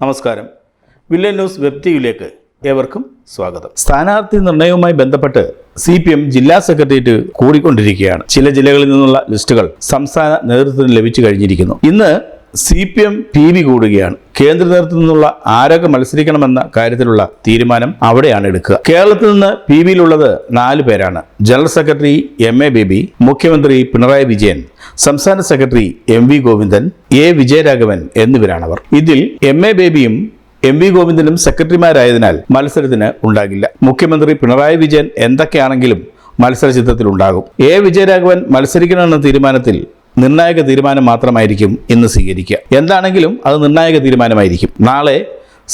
നമസ്കാരം. Village news web ടിവിയിലേക്ക് ഏവർക്കും സ്വാഗതം. സ്ഥാനാർത്ഥി നിർണയവുമായി ബന്ധപ്പെട്ട് CPM ജില്ലാ സെക്രട്ടേറിയറ്റ് കൂടിക്കൊണ്ടിരിക്കുകയാണ്. ചില ജില്ലകളിൽ നിന്നുള്ള ലിസ്റ്റുകൾ സംസ്ഥാന നേതൃത്വത്തിന് ലഭിച്ചു കഴിഞ്ഞിരിക്കുന്നു. ഇന്ന് CPM PV കൂടുകയാണ്. കേന്ദ്ര നേതൃത്വത്തിൽ നിന്നുള്ള ആരൊക്കെ മത്സരിക്കണമെന്ന കാര്യത്തിലുള്ള തീരുമാനം അവിടെയാണ് എടുക്കുക. കേരളത്തിൽ നിന്ന് PVയിലുള്ളത് 4 പേരാണ്. ജനറൽ സെക്രട്ടറി MA ബേബി, മുഖ്യമന്ത്രി പിണറായി വിജയൻ, സംസ്ഥാന secretary MV Govindan, A Vijayaraghavan എന്നിവരാണവർ. ഇതിൽ MA ബേബിയും MV ഗോവിന്ദനും സെക്രട്ടറിമാരായതിനാൽ മത്സരത്തിന് ഉണ്ടാകില്ല. മുഖ്യമന്ത്രി പിണറായി വിജയൻ എന്തൊക്കെയാണെങ്കിലും മത്സര ചിത്രത്തിൽ ഉണ്ടാകും. A വിജയരാഘവൻ മത്സരിക്കണമെന്ന തീരുമാനത്തിൽ നിർണായക തീരുമാനം മാത്രമായിരിക്കും ഇന്ന് സ്വീകരിക്കുക. എന്താണെങ്കിലും അത് നിർണായക തീരുമാനമായിരിക്കും. നാളെ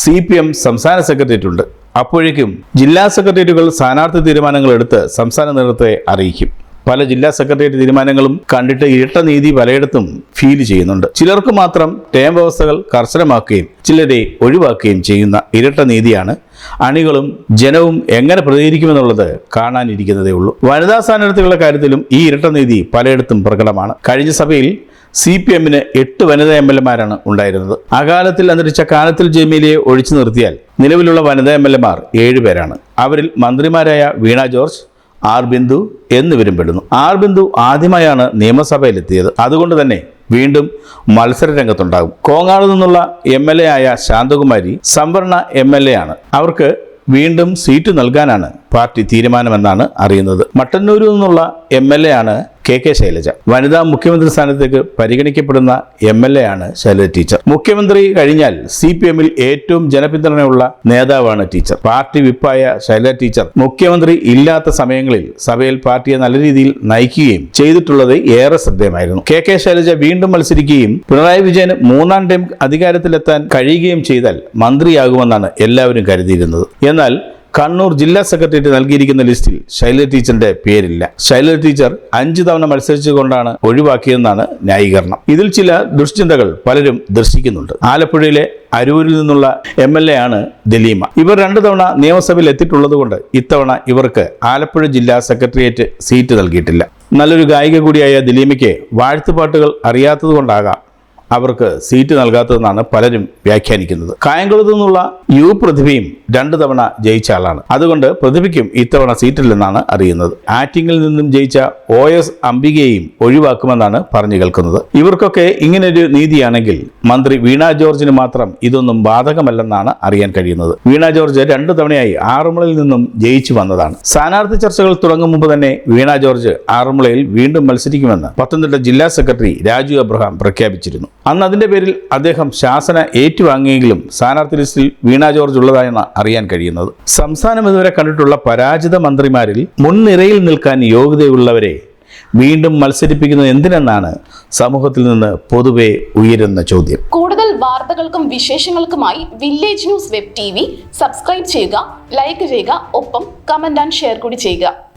CPM സംസ്ഥാന സെക്രട്ടേറിയറ്റ് ഉണ്ട്. അപ്പോഴേക്കും ജില്ലാ സെക്രട്ടേറിയറ്റുകൾ സ്ഥാനാർത്ഥി തീരുമാനങ്ങൾ എടുത്ത് സംസ്ഥാന നേതൃത്വത്തെ അറിയിക്കും. പല ജില്ലാ സെക്രട്ടേറിയറ്റ് തീരുമാനങ്ങളും കണ്ടിട്ട് ഇരട്ട നീതി പലയിടത്തും ഫീൽ ചെയ്യുന്നുണ്ട്. ചിലർക്ക് മാത്രം ടേം വ്യവസ്ഥകൾ കർശനമാക്കുകയും ചിലരെ ഒഴിവാക്കുകയും ചെയ്യുന്ന ഇരട്ട നീതിയാണ് അണികളും ജനവും എങ്ങനെ പ്രതികരിക്കുമെന്നുള്ളത് കാണാനിരിക്കുന്നതേ ഉള്ളൂ. വനിതാ സ്ഥാനാർത്ഥികളുടെ കാര്യത്തിലും ഈ ഇരട്ട നീതി പലയിടത്തും പ്രകടമാണ്. കഴിഞ്ഞ സഭയിൽ CPMന് 8 വനിതാ MLAമാരാണ് ഉണ്ടായിരുന്നത്. അകാലത്തിൽ അന്തരിച്ച കാനത്തിൽ ജമീലയെ ഒഴിച്ചു നിർത്തിയാൽ നിലവിലുള്ള വനിതാ MLAമാർ 7 പേരാണ്. അവരിൽ മന്ത്രിമാരായ വീണ ജോർജ്, R ബിന്ദു എന്നിവരും പെടുന്നു. R ബിന്ദു ആദ്യമായാണ് നിയമസഭയിലെത്തിയത്. അതുകൊണ്ട് തന്നെ വീണ്ടും മത്സര രംഗത്തുണ്ടാകും. കോങ്ങാട് നിന്നുള്ള MLA ആയ ശാന്തകുമാരി സംവരണ MLA ആണ്. അവർക്ക് വീണ്ടും സീറ്റ് നൽകാനാണ് പാർട്ടി തീരുമാനമെന്നാണ് അറിയുന്നത്. മട്ടന്നൂരിൽ നിന്നുള്ള MLA ആണ് KK ശൈലജ. വനിതാ മുഖ്യമന്ത്രി സ്ഥാനത്തേക്ക് പരിഗണിക്കപ്പെടുന്ന MLA ആണ് ശൈലജ ടീച്ചർ. മുഖ്യമന്ത്രി കഴിഞ്ഞാൽ CPMൽ ഏറ്റവും ജനപിന്തുണയുള്ള നേതാവാണ് ടീച്ചർ. പാർട്ടി വിപ്പായ ശൈലജ ടീച്ചർ മുഖ്യമന്ത്രി ഇല്ലാത്ത സമയങ്ങളിൽ സഭയിൽ പാർട്ടിയെ നല്ല രീതിയിൽ നയിക്കുകയും ചെയ്തിട്ടുള്ളത് ഏറെ ശ്രദ്ധേയമായിരുന്നു. KK ശൈലജ വീണ്ടും മത്സരിക്കുകയും പിണറായി വിജയന് 3ാം ടൈം അധികാരത്തിലെത്താൻ കഴിയുകയും ചെയ്താൽ മന്ത്രിയാകുമെന്നാണ് എല്ലാവരും കരുതിയിരുന്നത്. എന്നാൽ കണ്ണൂർ ജില്ലാ സെക്രട്ടേറിയറ്റ് നൽകിയിരിക്കുന്ന ലിസ്റ്റിൽ ശൈലജ ടീച്ചറിന്റെ പേരില്ല. ശൈലജ ടീച്ചർ 5 തവണ മത്സരിച്ചുകൊണ്ടാണ് ഒഴിവാക്കിയതെന്നാണ് ന്യായീകരണം. ഇതിൽ ചില ദുഷ്ചിന്തകൾ പലരും ദർശിക്കുന്നുണ്ട്. ആലപ്പുഴയിലെ അരൂരിൽ നിന്നുള്ള MLA ആണ് ദലീമ. ഇവർ 2 തവണ നിയമസഭയിൽ എത്തിയിട്ടുള്ളത് കൊണ്ട് ഇത്തവണ ഇവർക്ക് ആലപ്പുഴ ജില്ലാ സെക്രട്ടേറിയറ്റ് സീറ്റ് നൽകിയിട്ടില്ല. നല്ലൊരു ഗായിക കൂടിയായ ദലീമയ്ക്ക് വാഴ്ത്തുപാട്ടുകൾ അറിയാത്തത് കൊണ്ടാകാം അവർക്ക് സീറ്റ് നൽകാത്തതെന്നാണ് പലരും വ്യാഖ്യാനിക്കുന്നത്. കായംകുളത്തു നിന്നുള്ള പ്രതിഭയും 2 തവണ ജയിച്ച ആളാണ്. അതുകൊണ്ട് പ്രതിഭയ്ക്കും ഇത്തവണ സീറ്റില്ലെന്നാണ് അറിയുന്നത്. ആറ്റിങ്ങിൽ നിന്നും ജയിച്ച OS അംബികയെയും ഒഴിവാക്കുമെന്നാണ് പറഞ്ഞു കേൾക്കുന്നത്. ഇവർക്കൊക്കെ ഇങ്ങനൊരു നീതിയാണെങ്കിൽ മന്ത്രി വീണ ജോർജിന് മാത്രം ഇതൊന്നും ബാധകമല്ലെന്നാണ് അറിയാൻ കഴിയുന്നത്. വീണ ജോർജ് 2 തവണയായി ആറന്മുളയിൽ നിന്നും ജയിച്ചു വന്നതാണ്. സ്ഥാനാർത്ഥി ചർച്ചകൾ തുടങ്ങും മുമ്പ് തന്നെ വീണ ജോർജ് ആറന്മുളയിൽ വീണ്ടും മത്സരിക്കുമെന്ന് പത്തനംതിട്ട ജില്ലാ സെക്രട്ടറി രാജു അബ്രഹാം പ്രഖ്യാപിച്ചിരുന്നു. അന്ന് അതിന്റെ പേരിൽ അദ്ദേഹം ശാസന ഏറ്റുവാങ്ങിയെങ്കിലും സ്ഥാനാർത്ഥി ലിസ്റ്റിൽ വീണ ജോർജ് ഉള്ളതായാണ് അറിയാൻ കഴിയുന്നത്. സംസ്ഥാനം ഇതുവരെ കണ്ടിട്ടുള്ള പരാജിത മന്ത്രിമാരിൽ മുൻനിരയിൽ നിൽക്കാൻ യോഗ്യതയുള്ളവരെ വീണ്ടും മത്സരിപ്പിക്കുന്നത് എന്തിനെന്നാണ് സമൂഹത്തിൽ നിന്ന് പൊതുവെ ഉയരുന്ന ചോദ്യം. കൂടുതൽ വാർത്തകൾക്കും വിശേഷങ്ങൾക്കുമായി village news web TV subscribe ചെയ്യുക, ലൈക്ക് ചെയ്യുക, ഒപ്പം കമന്റ് ആൻഡ് ഷെയർ കൂടി ചെയ്യുക.